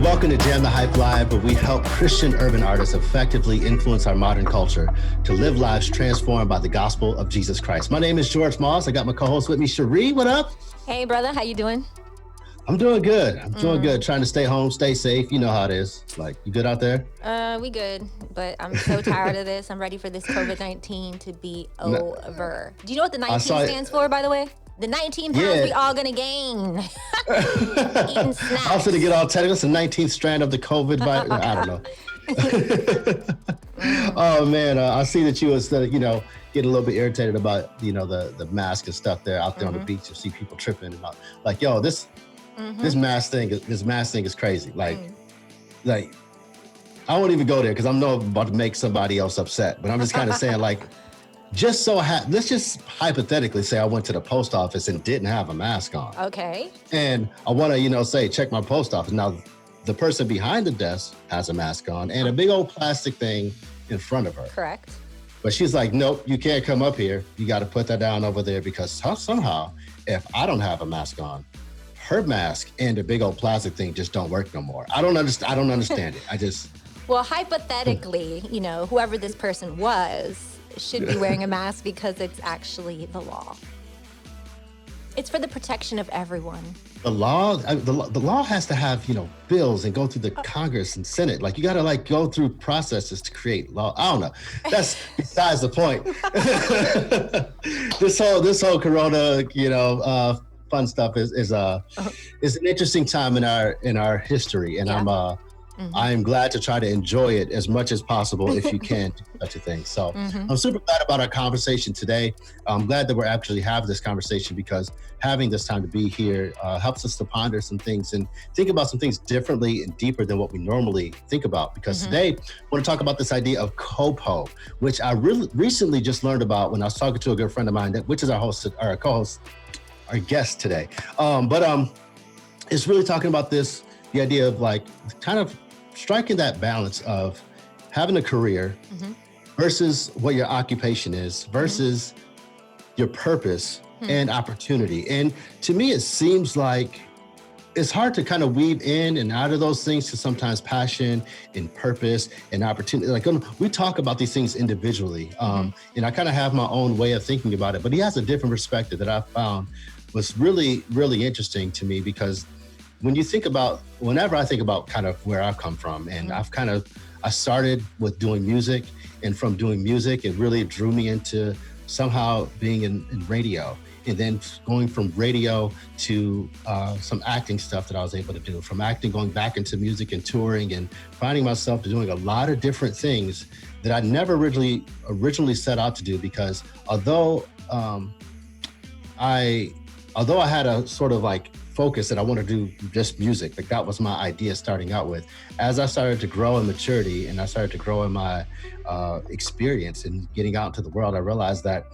Welcome to Jam the Hype Live, where we help Christian urban artists effectively influence our modern culture to live lives transformed by the gospel of Jesus Christ. My name is George Moss. I got my co-host with me, Cherie. What up? Hey, brother. How you doing? I'm doing good. I'm doing good. Trying to stay home, stay safe. You know how it is. Like, you good out there? We good, but I'm so tired of this. I'm ready for this COVID-19 to be over. Do you know what the 19 stands for, by the way? The 19 pounds we all gonna gain. Eating snacks. I was gonna get all technical. It's the 19th strand of the COVID virus. I don't know. Oh man, I see that you was, getting a little bit irritated about, the mask and stuff there out there on the beach. You see people tripping and like, yo, this mask thing is crazy. Like, I won't even go there because I'm not about to make somebody else upset. But I'm just kind of saying, like, let's just hypothetically say I went to the post office and didn't have a mask on. Okay. And I want to, say, check my post office. Now, the person behind the desk has a mask on and a big old plastic thing in front of her. Correct. But she's like, nope, you can't come up here. You got to put that down over there because somehow, if I don't have a mask on, her mask and the big old plastic thing just don't work no more. I don't understand it. Well, hypothetically, whoever this person was should be wearing a mask because it's actually the law. It's for the protection of everyone. The law has to have, bills and go through the Congress and Senate. Like, you got to go through processes to create law. I don't know. That's besides the point. This whole Corona, fun stuff is an interesting time in our history, and I'm glad to try to enjoy it as much as possible if you can do such a thing. So I'm super glad about our conversation today. I'm glad that we're actually having this conversation because having this time to be here helps us to ponder some things and think about some things differently and deeper than what we normally think about. Because today, I want to talk about this idea of COPO, which I recently just learned about when I was talking to a good friend of mine, which is our co-host, our guest today. It's really talking about the idea of kind of striking that balance of having a career versus what your occupation is versus your purpose and opportunity. And to me, it seems like it's hard to kind of weave in and out of those things to sometimes passion and purpose and opportunity. Like, we talk about these things individually, and I kind of have my own way of thinking about it, but he has a different perspective that I found was really, really interesting to me because whenever I think about kind of where I've come from, and I started with doing music, and from doing music, it really drew me into somehow being in radio. and then going from radio to some acting stuff that I was able to do. From acting, going back into music and touring, and finding myself doing a lot of different things that I never originally set out to do. Because although I had a sort of like focus that I want to do just music, like that was my idea starting out with. As I started to grow in maturity and I started to grow in my experience and getting out into the world, I realized that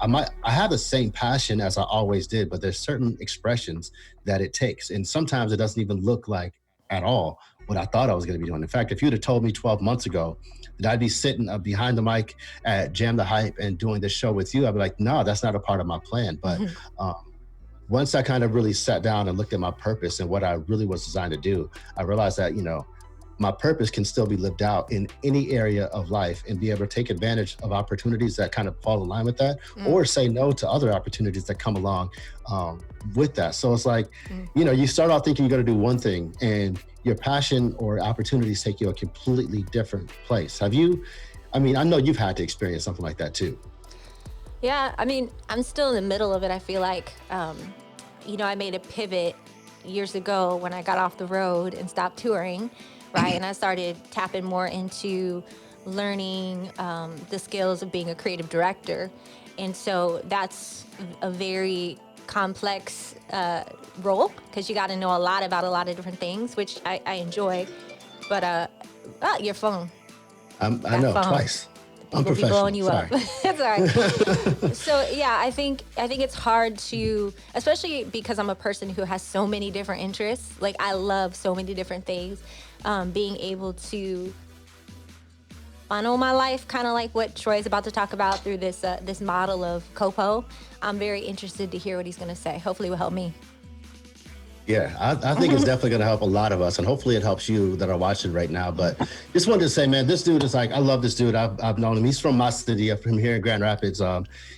I have the same passion as I always did, but there's certain expressions that it takes. And sometimes it doesn't even look like at all what I thought I was going to be doing. In fact, if you'd have told me 12 months ago that I'd be sitting behind the mic at Jam the Hype and doing this show with you, I'd be like, no, that's not a part of my plan. But once I kind of really sat down and looked at my purpose and what I really was designed to do, I realized that, my purpose can still be lived out in any area of life, and be able to take advantage of opportunities that kind of fall in line with that, or say no to other opportunities that come along with that. So it's like, you start off thinking you're going to do one thing, and your passion or opportunities take you a completely different place. I know you've had to experience something like that too. Yeah, I'm still in the middle of it. I feel like, I made a pivot years ago when I got off the road and stopped touring, right? And I started tapping more into learning the skills of being a creative director. And so that's a very complex role, because you got to know a lot about a lot of different things, which I enjoy. But your phone. I know, phone. Twice. People be blowing you up. That's all right. So yeah, I think it's hard to, especially because I'm a person who has so many different interests. Like, I love so many different things. Being able to funnel my life, kind of like what Troy is about to talk about through this model of COPO. I'm very interested to hear what he's going to say. Hopefully it will help me. Yeah, I think it's definitely going to help a lot of us, and hopefully it helps you that are watching right now. But just wanted to say, man, this dude is like, I love this dude. I've known him. He's from my city, from here in Grand Rapids.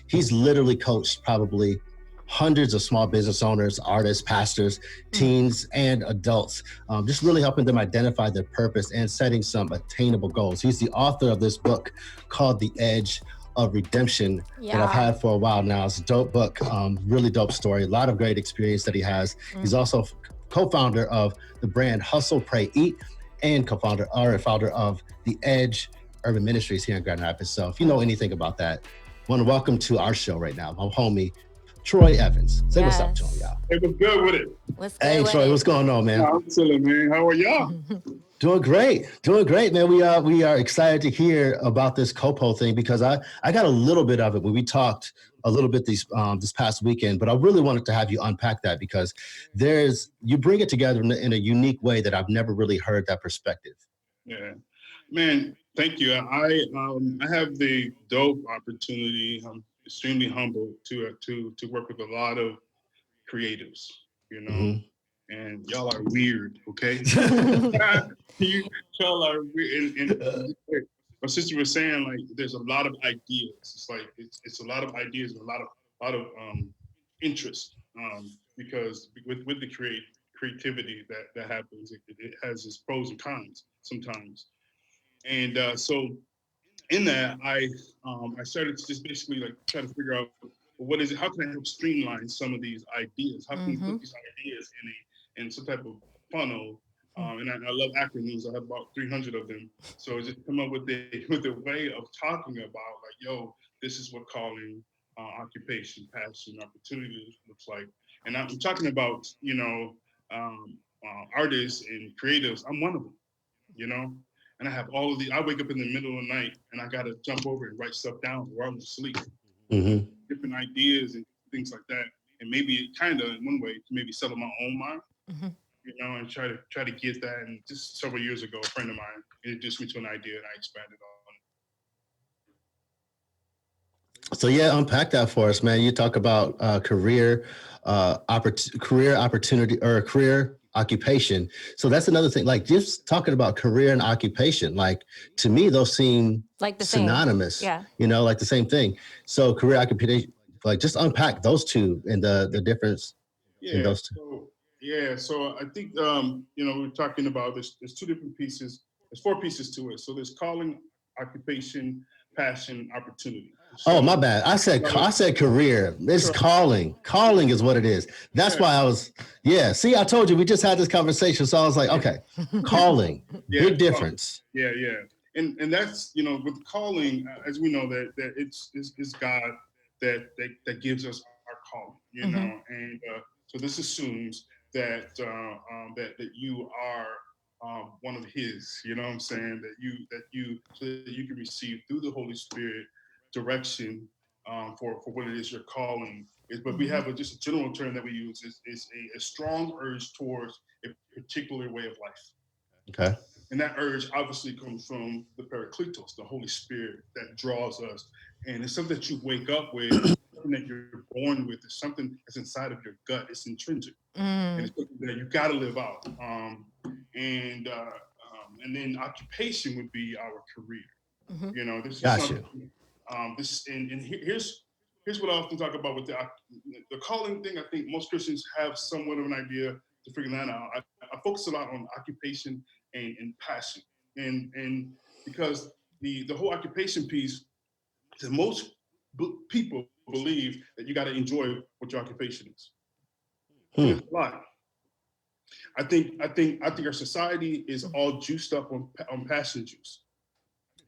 He's literally coached probably hundreds of small business owners, artists, pastors, teens, and adults, just really helping them identify their purpose and setting some attainable goals. He's the author of this book called The Edge of Redemption that I've had for a while now. It's a dope book, really dope story, a lot of great experience that he has. He's also co-founder of the brand Hustle, Pray, Eat, and co-founder or founder of The Edge Urban Ministries here in Grand Rapids. So if you know anything about that, I want to welcome to our show right now my homie, Troy Evans. Say what's up to him, y'all. Hey, what's good with it? Hey, Troy, what's going on, man? I'm chilling, man. How are y'all? Doing great, man. We are excited to hear about this COPO thing, because I got a little bit of it when we talked a little bit this past weekend, but I really wanted to have you unpack that, because you bring it together in a unique way that I've never really heard that perspective. Yeah, man. Thank you. I have the dope opportunity. I'm extremely humbled to work with a lot of creatives, and y'all are weird, okay? Y'all are weird. And my sister was saying, like, there's a lot of ideas. It's like it's a lot of ideas and a lot of interest, because with the creativity that happens, it has its pros and cons sometimes. And so in that, I started to just basically like try to figure out, well, what is it? How can I help streamline some of these ideas? How can we put these ideas in some type of funnel? And I love acronyms. I have about 300 of them. So just come up with a way of talking about, like, yo, this is what calling, occupation, passion, opportunity looks like. And I'm talking about, artists and creatives. I'm one of them, and I have all of these. I wake up in the middle of the night and I got to jump over and write stuff down, or I'm asleep. Different ideas and things like that. And maybe kind of in one way to maybe settle my own mind, and try to get that. And just several years ago, a friend of mine introduced me to an idea and I expanded on it. So yeah, unpack that for us, man. You talk about career opportunity or career occupation. So that's another thing, like just talking about career and occupation, like to me, those seem like the synonymous, like the same thing. So career occupation, like just unpack those two and the difference in those two. So I think, we're talking about there's two different pieces. There's four pieces to it. So there's calling, occupation, passion, opportunity. Oh, So, my bad. I said career. It's calling. Calling is what it is. That's why I was. Yeah. See, I told you we just had this conversation, so I was like, okay, calling, big difference. Yeah, yeah, and that's with calling, as we know that it's God that gives us our calling, and so this assumes that that you are one of His. You know what I'm saying? So that you can receive through the Holy Spirit direction for what it is you're calling. But we have just a general term that we use is a strong urge towards a particular way of life. Okay. And that urge obviously comes from the Paracletos, the Holy Spirit that draws us. And it's something that you wake up with, something that you're born with, it's something that's inside of your gut. It's intrinsic. And it's something that you got to live out. And then occupation would be our career. This is something. Here's what I often talk about with the calling thing. I think most Christians have somewhat of an idea to figure that out. I focus a lot on occupation and passion, and because the whole occupation piece, that most people believe that you got to enjoy what your occupation is. And it's a lie. I think our society is all juiced up on passion juice.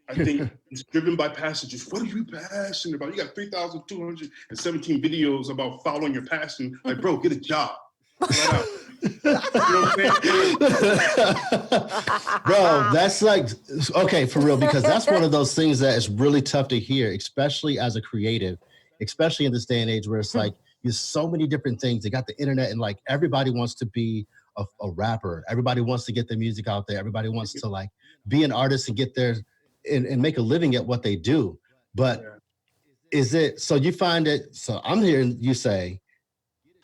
I think it's driven by passion juice. What are you passionate about? You got 3,217 videos about following your passion. Like, bro, get a job. Right out. You know what I'm saying? Bro, that's like, okay, for real, because that's one of those things that is really tough to hear, especially as a creative, especially in this day and age where it's like, there's so many different things. They got the internet and like everybody wants to be a rapper. Everybody wants to get their music out there. Everybody wants to like be an artist and get their, and make a living at what they do. But is it, so you find it, so I'm hearing you say,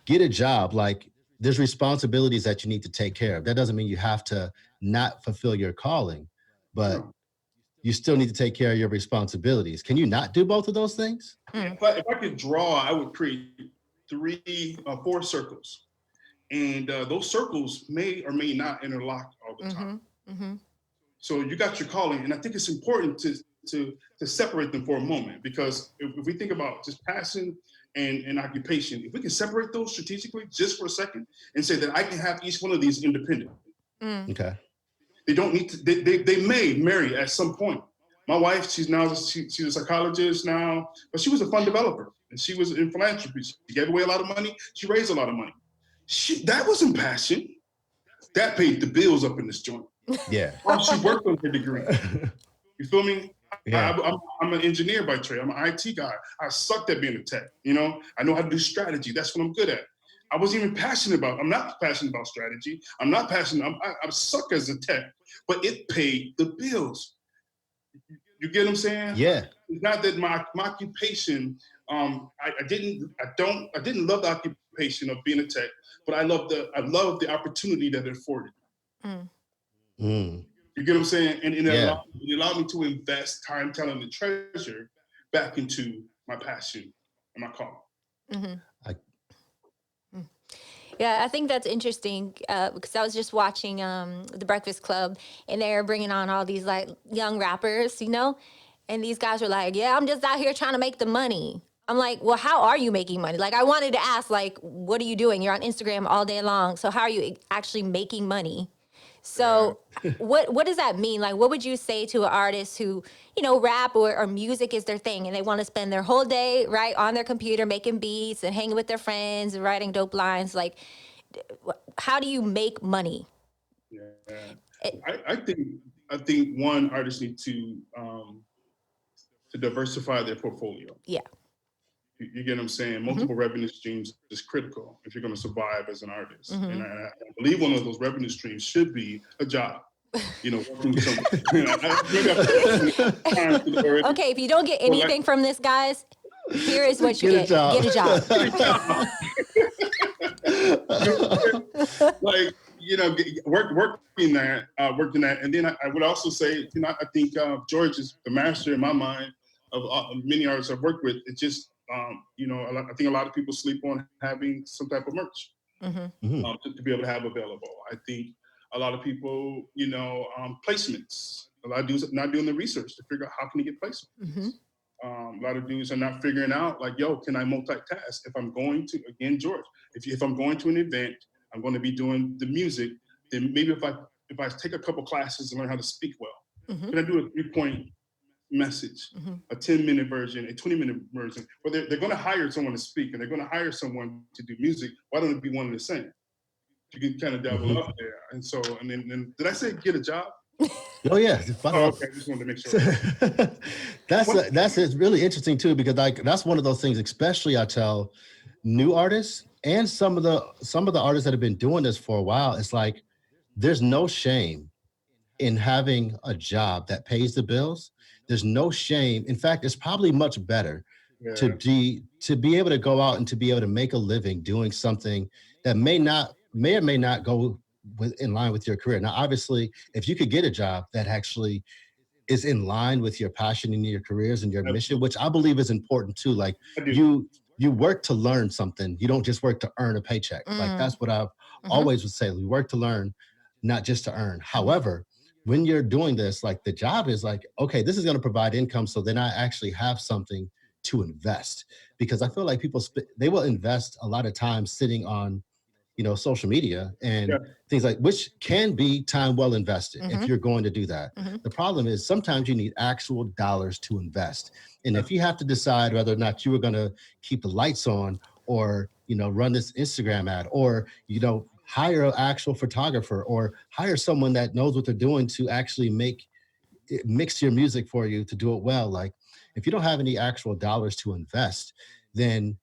get a job, like there's responsibilities that you need to take care of. That doesn't mean you have to not fulfill your calling, but you still need to take care of your responsibilities. Can you not do both of those things? If I could draw, I would create 4 circles. And those circles may or may not interlock all the time. So you got your calling, and I think it's important to separate them for a moment, because if we think about just passion and occupation, if we can separate those strategically just for a second and say that I can have each one of these independent. Okay. They don't need to. They may marry at some point. My wife, she's a psychologist now, but she was a fund developer and she was in philanthropy. She gave away a lot of money. She raised a lot of money. That wasn't passion. That paid the bills up in this joint. Yeah. She worked on her degree. You feel me? Yeah. I'm an engineer by trade. I'm an IT guy. I sucked at being a tech. I know how to do strategy. That's what I'm good at. I wasn't even passionate about. I'm not passionate about strategy. I'm not passionate. I suck as a tech, but it paid the bills. You get what I'm saying? Yeah. It's not that my occupation. I didn't love the occupation of being a tech, but I love the opportunity that it afforded. You get what I'm saying? And it allowed me to invest time, talent, and treasure back into my passion and my calling. Yeah, I think that's interesting because I was just watching The Breakfast Club, and they're bringing on all these like young rappers, and these guys were like, yeah, I'm just out here trying to make the money. I'm like, well, how are you making money? Like, I wanted to ask, like, what are you doing? You're on Instagram all day long. So how are you actually making money? So what does that mean? Like, what would you say to an artist who, rap or music is their thing and they want to spend their whole day, right, on their computer making beats and hanging with their friends and writing dope lines? Like, how do you make money? Yeah, I think one, artists need to diversify their portfolio. Yeah. You get what I'm saying? Multiple revenue streams is critical if you're going to survive as an artist. And I believe one of those revenue streams should be a job. Working with someone. Okay, if you don't get anything from this, guys, here is what you get. Get a job. Like, working that. And then I would also say, I think George is the master in my mind of many artists I've worked with. It's just, I think a lot of people sleep on having some type of merch to be able to have available. I think a lot of people, placements, A lot of dudes are not doing the research to figure out how can he get placement. Mm-hmm. A lot of dudes are not figuring out like, yo, can I multitask? If I'm going to, again, George, if I'm going to an event, I'm going to be doing the music, then maybe if I take a couple classes and learn how to speak well, Mm-hmm. can I do a 3-point message, Mm-hmm. a 10-minute version, a 20-minute version? Well, they're going to hire someone to speak and they're going to hire someone to do music. Why don't it be one and the same? You can kind of dabble up there. And so, and then did I say get a job? Oh yeah. Oh, okay. I just wanted to make sure. That's it's really interesting too, because like that's one of those things, especially I tell new artists and some of the artists that have been doing this for a while. It's like there's no shame in having a job that pays the bills. There's no shame. In fact, it's probably much better Yeah. to be able to go out and to be able to make a living doing something that may or may not go in line with your career. Now, obviously, if you could get a job that actually is in line with your passion and your careers and your mission, which I believe is important too. Like I do. you work to learn something. You don't just work to earn a paycheck. Like that's what I've always would say. We work to learn, not just to earn. However, when you're doing this, like the job is like, okay, this is going to provide income. So then I actually have something to invest, because I feel like people they will invest a lot of time sitting on social media Yeah. and things like, which can be time well invested if Mm-hmm. you're going to do that. Mm-hmm. The problem is sometimes you need actual dollars to invest. And if you have to decide whether or not you are going to keep the lights on or, run this Instagram ad or, hire an actual photographer or hire someone that knows what they're doing to actually mix your music for you to do it well. Like if you don't have any actual dollars to invest, then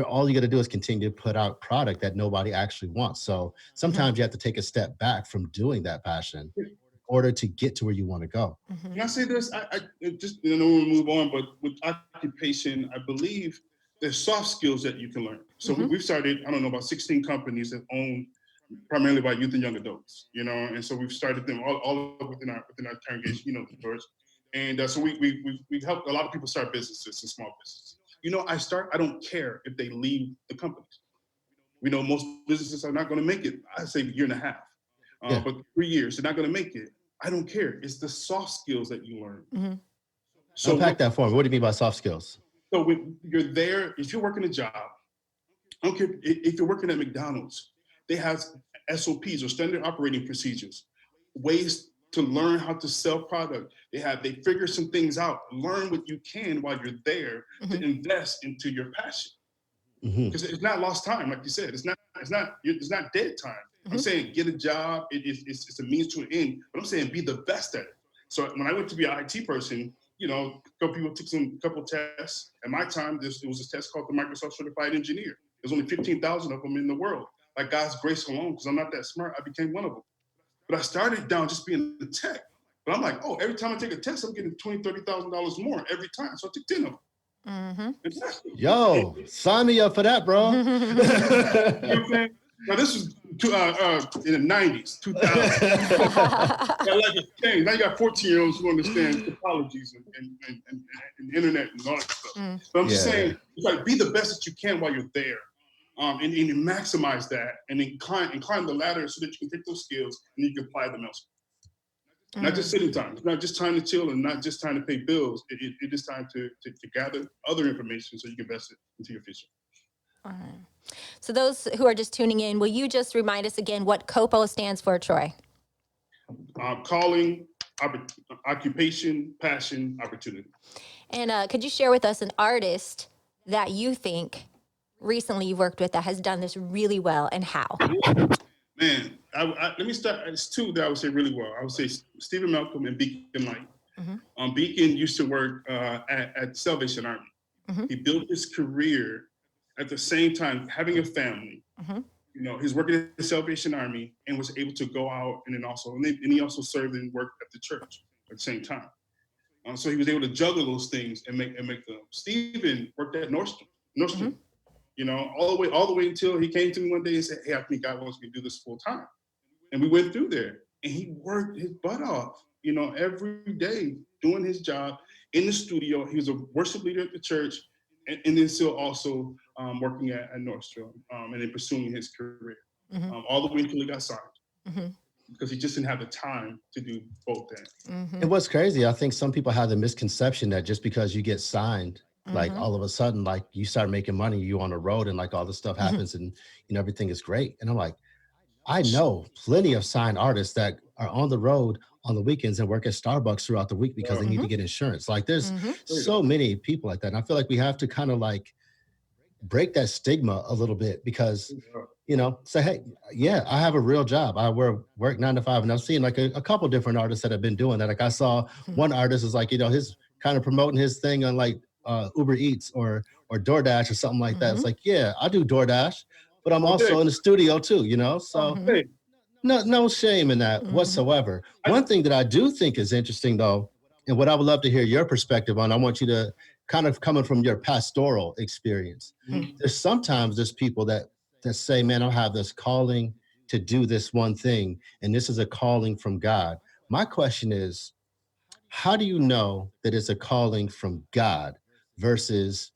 all you got to do is continue to put out product that nobody actually wants. So Mm-hmm. sometimes you have to take a step back from doing that passion in order to get to where you want to go. Mm-hmm. Can I say this? I just we'll move on, but with occupation, I believe there's soft skills that you can learn. So Mm-hmm. we've started, I don't know, about 16 companies that own primarily by youth and young adults, and so we've started them all within our congregation, George. And so we helped a lot of people start businesses and small businesses. I don't care if they leave the companies. We know most businesses are not going to make it. I say a year and a half, Yeah. but 3 years, they're not going to make it. I don't care. It's the soft skills that you learn. Mm-hmm. So Unpack that for me. What do you mean by soft skills? So when you're there, if you're working a job, I don't care if you're working at McDonald's, they have SOPs or standard operating procedures, ways to learn how to sell product. They figure some things out. Learn what you can while you're there to invest into your passion. Because it's not lost time, like you said. It's not dead time. I'm saying get a job. It's a means to an end. But I'm saying be the best at it. So when I went to be an IT person, a couple people took couple tests. At my time, it was a test called the Microsoft Certified Engineer. There's only 15,000 of them in the world. By God's grace alone, because I'm not that smart, I became one of them. But I started down just being a tech. But I'm like, every time I take a test, I'm getting $20,000, $30,000 more every time. So I took 10 of them. Mm-hmm. Yo, sign me up for that, bro. You know what I'm saying? Now this was in the 90s, 2000. Like it's changed. Now you got 14-year-olds who understand topologies and the internet and all that stuff. But I'm just saying, it's like be the best that you can while you're there. And maximize that and then climb the ladder so that you can take those skills and you can apply them elsewhere. Not just sitting time. It's not just time to chill and not just time to pay bills. It is time to gather other information so you can invest it into your future. All right. So those who are just tuning in, will you just remind us again what COPO stands for, Troy? Calling, occupation, passion, opportunity. And could you share with us an artist that you think recently you've worked with that has done this really well, and how? Man, let me start. It's two that I would say really well. I would say Stephen Malcolm and Beacon Light. Beacon used to work at Salvation Army. He built his career at the same time having a family. He's working at the Salvation Army and was able to go out and he also served and worked at the church at the same time. So he was able to juggle those things and make them. Stephen worked at Nordstrom. All the way until he came to me one day and said, "Hey, I think God wants me to do this full time." And we went through there, and he worked his butt off, every day doing his job in the studio. He was a worship leader at the church, and then still also working at Nordstrom and then pursuing his career all the way until he got signed. because he just didn't have the time to do both things. Mm-hmm. And what's crazy, I think some people have the misconception that just because you get signed, like all of a sudden, like you start making money, you on the road and like all this stuff happens and, everything is great. And I'm like, I know plenty of signed artists that are on the road on the weekends and work at Starbucks throughout the week because they need to get insurance. Like there's so many people like that. And I feel like we have to kind of like break that stigma a little bit because, say, hey, yeah, I have a real job. I work 9 to 5. And I've seen like a couple different artists that have been doing that. Like I saw one artist is like, his kind of promoting his thing on like Uber Eats or DoorDash or something like that. It's like, yeah, I do DoorDash, but I'm also in the studio too, so no shame in that whatsoever. One thing that I do think is interesting though, and what I would love to hear your perspective on, I want you to kind of coming from your pastoral experience. There's people that say, man, I have this calling to do this one thing, and this is a calling from God. My question is, how do you know that it's a calling from God versus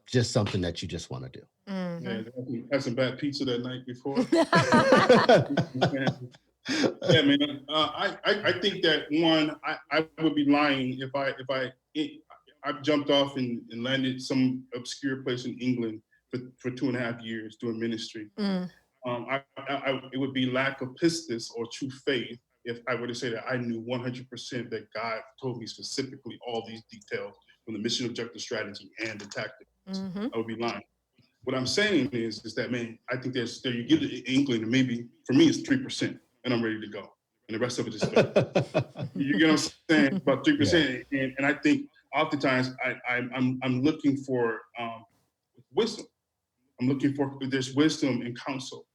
just something that you just want to do? Yeah, had some bad pizza that night before. Yeah, man. I think that one, I would be lying if I jumped off and landed some obscure place in England for 2.5 years doing ministry. It would be lack of pistis or true faith if I were to say that I knew 100% that God told me specifically all these details from the mission, objective, strategy, and the tactic. I would be lying. What I'm saying is that, man, I think there you get it in England, and maybe for me it's 3%, and I'm ready to go, and the rest of it is faith. You get what I'm saying? About 3%, and I think oftentimes I'm looking for wisdom. I'm looking for there's wisdom and counsel.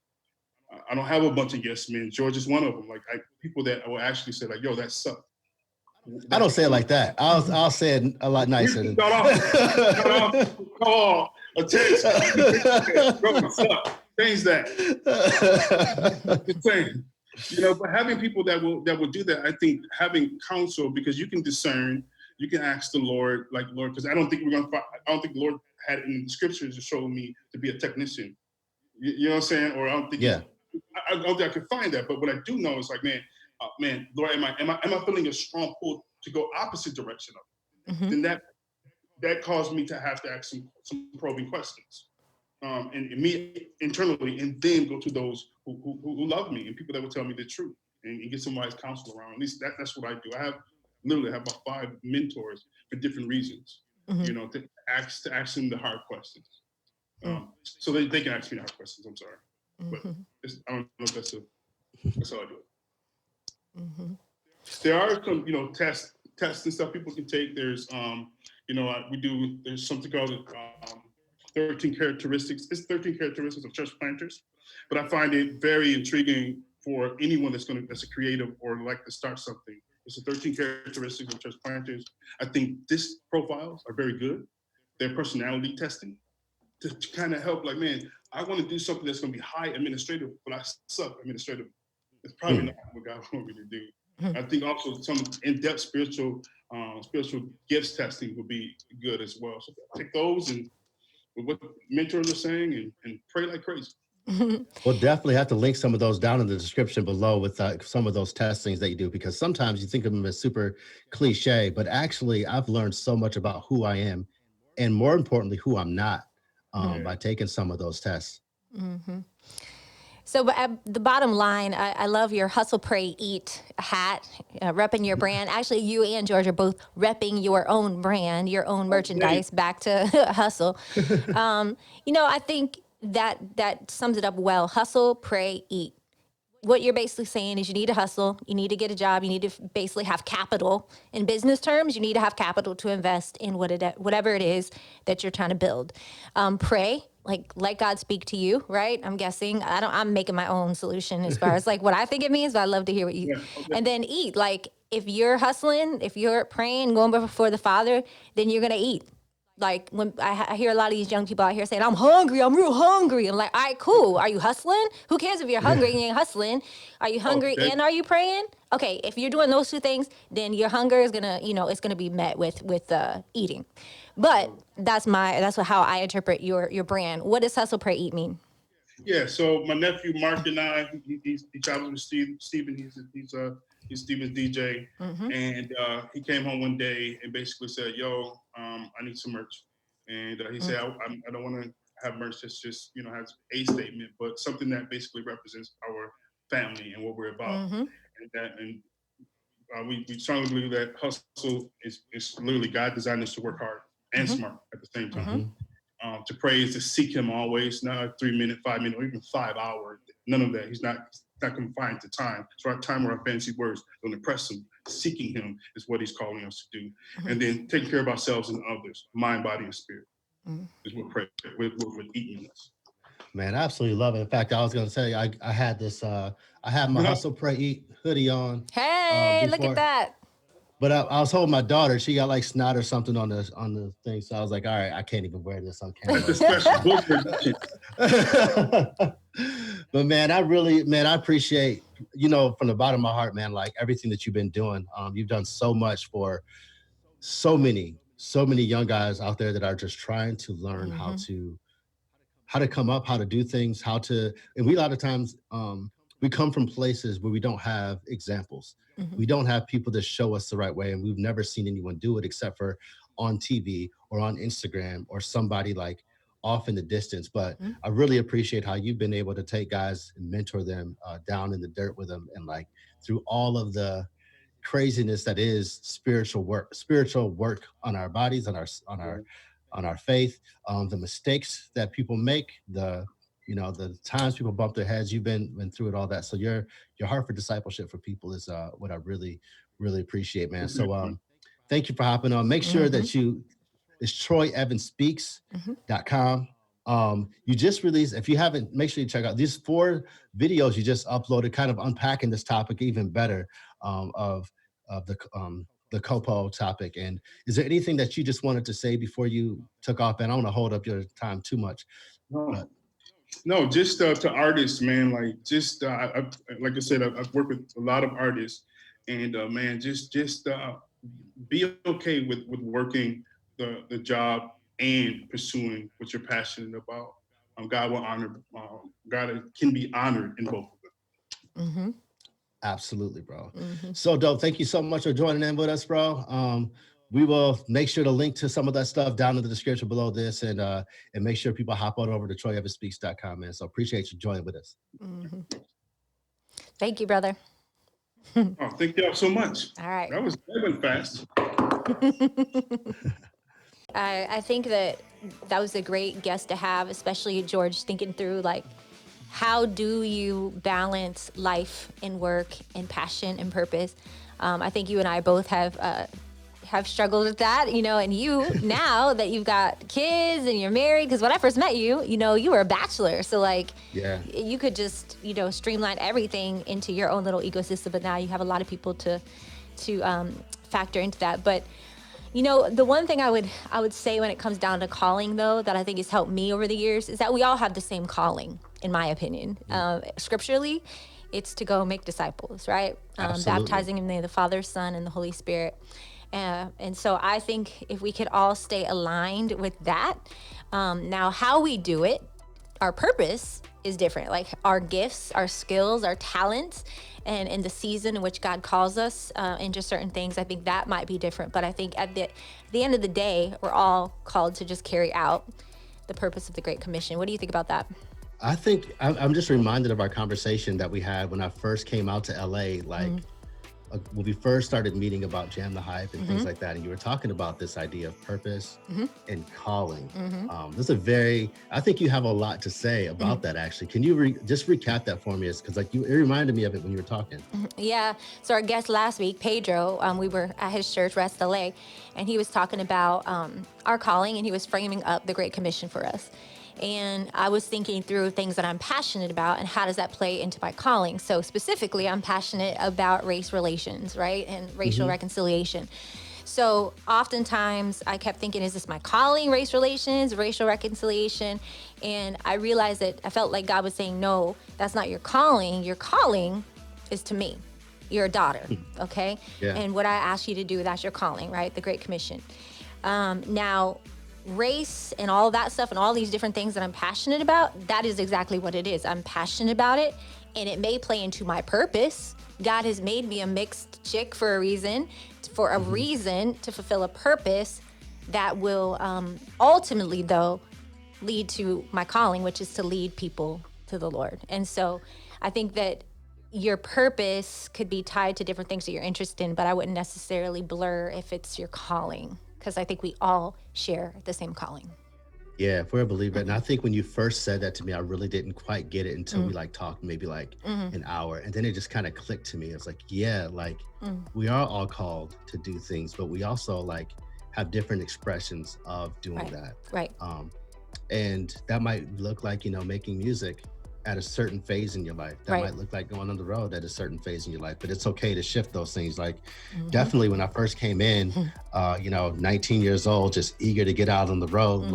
I don't have a bunch of yes men. George is one of them. Like people that will actually say like, "Yo, that sucked." I don't say it like that. I'll say it a lot nicer. Cut off call, a text. Change that. Just saying. But having people that will do that, I think having counsel, because you can discern, you can ask the Lord, like Lord, because I don't think the Lord had in the scriptures to show me to be a technician. You know what I'm saying? Or I don't think I don't think I could find that. But what I do know is like, man, Lord, am I feeling a strong pull to go opposite direction of it? Then that caused me to have to ask some probing questions. And me internally, and then go to those who love me and people that will tell me the truth and get some wise counsel around. At least that's what I do. I have about 5 mentors for different reasons. To ask them the hard questions, so they can ask me the hard questions. I'm sorry, but I don't know if that's how I do it. There are some tests and stuff people can take. There's there's something called 13 characteristics. It's 13 characteristics of church planters, but I find it very intriguing for anyone that's a creative or like to start something. It's the 13 characteristics of church planters. I think these profiles are very good. They're personality testing to kind of help, like, man, I want to do something that's going to be high administrative, but I suck administrative. It's probably not what God wants me to do. I think also some in-depth spiritual gifts testing would be good as well. So take those and what mentors are saying and pray like crazy. We'll definitely have to link some of those down in the description below with some of those testings that you do, because sometimes you think of them as super cliche, but actually I've learned so much about who I am and more importantly, who I'm not by taking some of those tests. So at the bottom line, I love your hustle, pray, eat hat, repping your brand. Actually, you and George are both repping your own brand, your own merchandise, back to hustle. I think that sums it up well. Hustle, pray, eat. What you're basically saying is you need to hustle, you need to get a job, you need to basically have capital. In business terms, you need to have capital to invest in whatever it is that you're trying to build. Pray, like God speak to you, right? I'm guessing. I'm making my own solution as far as like what I think it means, but I'd love to hear what you. And then eat. Like if you're hustling, if you're praying, going before the Father, then you're gonna eat. Like when I hear a lot of these young people out here saying, I'm hungry, I'm real hungry. I'm like, all right, cool. Are you hustling? Who cares if you're hungry and you ain't hustling? Are you hungry and are you praying? Okay, if you're doing those two things, then your hunger is gonna, it's gonna be met with eating. But that's how I interpret your brand. What does hustle, pray, eat mean? Yeah, so my nephew Mark and I, he travels with Steven. He's Steven's DJ, and he came home one day and basically said, "Yo, I need some merch." And he said, "I don't want to have merch that's just has a statement, but something that basically represents our family and what we're about." And we strongly believe that hustle is literally God designed us to work hard and smart at the same time. To praise, to seek him always, not a 3 minute, 5 minute, or even 5 hour. None of that. He's not confined to time. So our time or our fancy words don't impress him. Seeking him is what he's calling us to do. And then taking care of ourselves and others, mind, body, and spirit is what prayer, what eating us. Man, I absolutely love it. In fact, I was going to say, I had this, I had my Hustle, Pray, Eat hoodie on. Hey, look at that. But I was holding my daughter. She got like snot or something on the thing. So I was like, all right, I can't even wear this on camera. But man, I appreciate, from the bottom of my heart, man, like everything that you've been doing. You've done so much for so many young guys out there that are just trying to learn how to come up, how to do things, and we a lot of times, we come from places where we don't have examples. We don't have people that show us the right way, and we've never seen anyone do it except for on TV or on Instagram or somebody like off in the distance. But I really appreciate how you've been able to take guys and mentor them down in the dirt with them, and like through all of the craziness that is spiritual work on our bodies, on our faith, the mistakes that people make, the times people bump their heads. You've been through it, all that. So your heart for discipleship for people is what I really, really appreciate, man. So thank you for hopping on. Make sure that it's TroyEvansSpeaks.com. You just released, if you haven't, make sure you check out these 4 videos you just uploaded, kind of unpacking this topic even better, of the COPO topic. And is there anything that you just wanted to say before you took off? And I don't want to hold up your time too much. No, just to artists, man. Like like I said, I've worked with a lot of artists, and man, just be okay with working the job and pursuing what you're passionate about. God will honor. God can be honored in both of them. Absolutely, bro. So dope. Thank you so much for joining in with us, bro. We will make sure to link to some of that stuff down in the description below this, and make sure people hop on over to TroyEvansSpeaks.com, man. So appreciate you joining with us. Thank you, brother. Oh, thank y'all so much. All right. That went fast. I think that was a great guest to have, especially George, thinking through like, how do you balance life and work and passion and purpose? I think you and I both have struggled with that, and you, now that you've got kids and you're married, because when I first met you, you were a bachelor. So like, you could just, streamline everything into your own little ecosystem, but now you have a lot of people to factor into that. But the one thing I would say when it comes down to calling, though, that I think has helped me over the years is that we all have the same calling, in my opinion. Scripturally, it's to go make disciples, right? Baptizing in the name of the Father, Son, and the Holy Spirit. And so I think if we could all stay aligned with that, now how we do it, our purpose is different. Like our gifts, our skills, our talents, and in the season in which God calls us into certain things, I think that might be different. But I think at the end of the day, we're all called to just carry out the purpose of the Great Commission. What do you think about that? I think I'm just reminded of our conversation that we had when I first came out to LA, like when we first started meeting about Jam the Hype and things like that. And you were talking about this idea of purpose and calling. I think you have a lot to say about that, actually. Can you just recap that for me? Because it reminded me of it when you were talking. Yeah. So our guest last week, Pedro, we were at his church, Rest LA, and he was talking about our calling, and he was framing up the Great Commission for us. And I was thinking through things that I'm passionate about and how does that play into my calling. So specifically, I'm passionate about race relations, right? And racial reconciliation. So oftentimes I kept thinking, is this my calling, race relations, racial reconciliation? And I realized that I felt like God was saying, no, that's not your calling. Your calling is to me. You're a daughter, okay? Yeah. And what I asked you to do, that's your calling, right? The Great Commission. Now, race and all that stuff and all these different things that I'm passionate about, that is exactly what it is. I'm passionate about it, and it may play into my purpose. God has made me a mixed chick for a reason, to fulfill a purpose that will ultimately, though, lead to my calling, which is to lead people to the Lord. And so I think that your purpose could be tied to different things that you're interested in, but I wouldn't necessarily blur if it's your calling, because I think we all share the same calling. Yeah, if we're a believer. And I think when you first said that to me, I really didn't quite get it until we talked maybe an hour. And then it just kind of clicked to me. It's like, yeah, we are all called to do things, but we also have different expressions of doing that. Right. And that might look like, making music at a certain phase in your life. That might look like going on the road at a certain phase in your life, but it's okay to shift those things. Definitely when I first came in, 19 years old, just eager to get out on the road.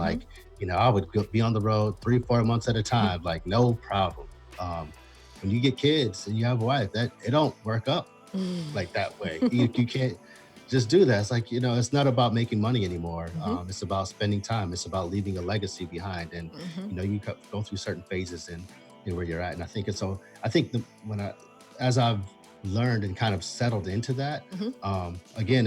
I would be on the road 3-4 months at a time, no problem. When you get kids and you have a wife, that it don't work up that way. You can't just do that. It's it's not about making money anymore. It's about spending time. It's about leaving a legacy behind. And, you go through certain phases in where you're at. And I think as I've learned and kind of settled into that, again,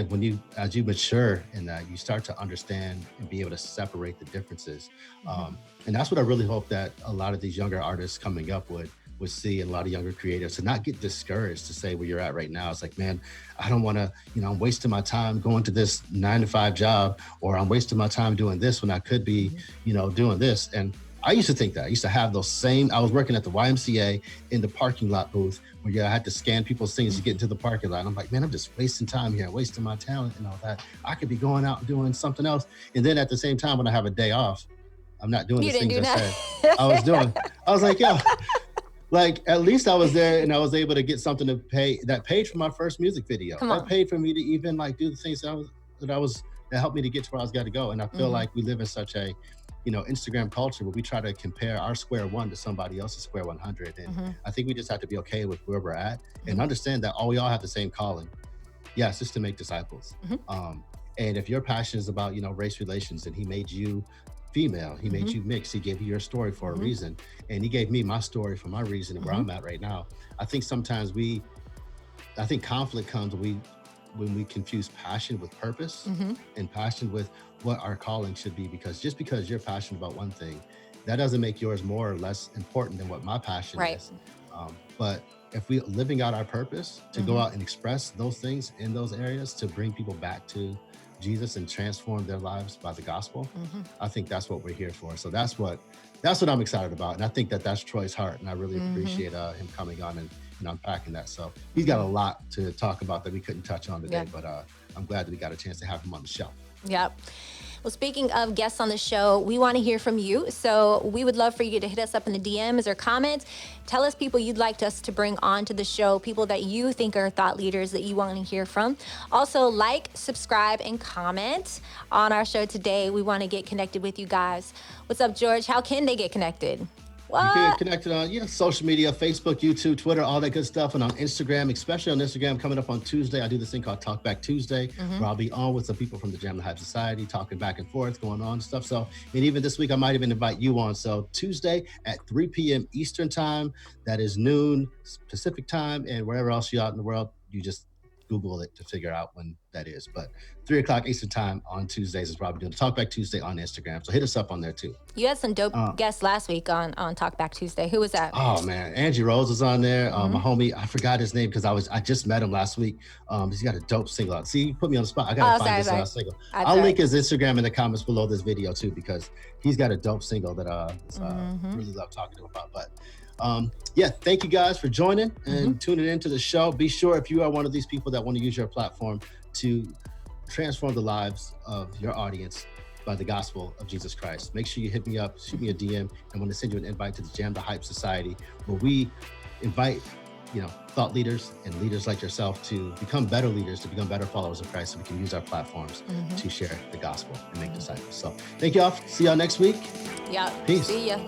as you mature in that, you start to understand and be able to separate the differences. And that's what I really hope that a lot of these younger artists coming up would see, and a lot of younger creatives, to not get discouraged to say where you're at right now. It's man, I don't want to, I'm wasting my time going to this 9-to-5 job, or I'm wasting my time doing this when I could be, doing this. And I used to think that. I used to have I was working at the YMCA in the parking lot booth where I had to scan people's things to get into the parking lot. And I'm like, man, I'm just wasting time here, wasting my talent and all that. I could be going out and doing something else. And then at the same time, when I have a day off, I'm not doing the things I said I was doing. I was like, yo, at least I was there and I was able to get something that paid for my first music video. That paid for me to even do the things that helped me to get to where I was got to go. And I feel like we live in such a, Instagram culture where we try to compare our square one to somebody else's square 100. And I think we just have to be okay with where we're at and understand that we all have the same calling. Yes, just to make disciples. And if your passion is about, race relations, and he made you female, he made you mixed, he gave you your story for a reason. And he gave me my story for my reason and where I'm at right now. I think sometimes conflict comes when we confuse passion with purpose and passion with what our calling should be, because just because you're passionate about one thing, that doesn't make yours more or less important than what my passion is. But if we're living out our purpose to go out and express those things in those areas to bring people back to Jesus and transform their lives by the gospel, I think that's what we're here for. So that's what I'm excited about. And I think that's Troy's heart. And I really appreciate him coming on and unpacking that. So he's got a lot to talk about that we couldn't touch on today, but I'm glad that we got a chance to have him on the show. Yep. Well, speaking of guests on the show, we want to hear from you. So we would love for you to hit us up in the DMs or comments. Tell us people you'd like us to bring on to the show, people that you think are thought leaders that you want to hear from. Also, subscribe, and comment on our show today. We want to get connected with you guys. What's up, George? How can they get connected? What? You can get connected on social media, Facebook, YouTube, Twitter, all that good stuff. And on Instagram, especially on Instagram, coming up on Tuesday, I do this thing called Talk Back Tuesday, where I'll be on with some people from the Jam the Hype Society, talking back and forth, going on and stuff. So, and even this week, I might even invite you on. So Tuesday at 3 p.m. Eastern time, that is noon Pacific time, and wherever else you're out in the world, you just Google it to figure out when that is. But 3 o'clock Eastern time on Tuesdays is probably doing Talk Back Tuesday on Instagram. So hit us up on there too. You had some dope guests last week on Talk Back Tuesday. Who was that? Oh man, Angie Rose was on there. My homie, I forgot his name because I just met him last week. He's got a dope single out. See, you put me on the spot. I gotta find this single. I'll link his Instagram in the comments below this video too, because he's got a dope single that really love talking to him about. But thank you guys for joining and tuning into the show. Be sure, if you are one of these people that want to use your platform to transform the lives of your audience by the gospel of Jesus Christ, make sure you hit me up, shoot me a DM. I want to send you an invite to the Jam the Hype Society, where we invite thought leaders and leaders like yourself to become better leaders, to become better followers of Christ, so we can use our platforms to share the gospel and make disciples. So thank you all. See y'all next week. Yeah. Peace. See ya.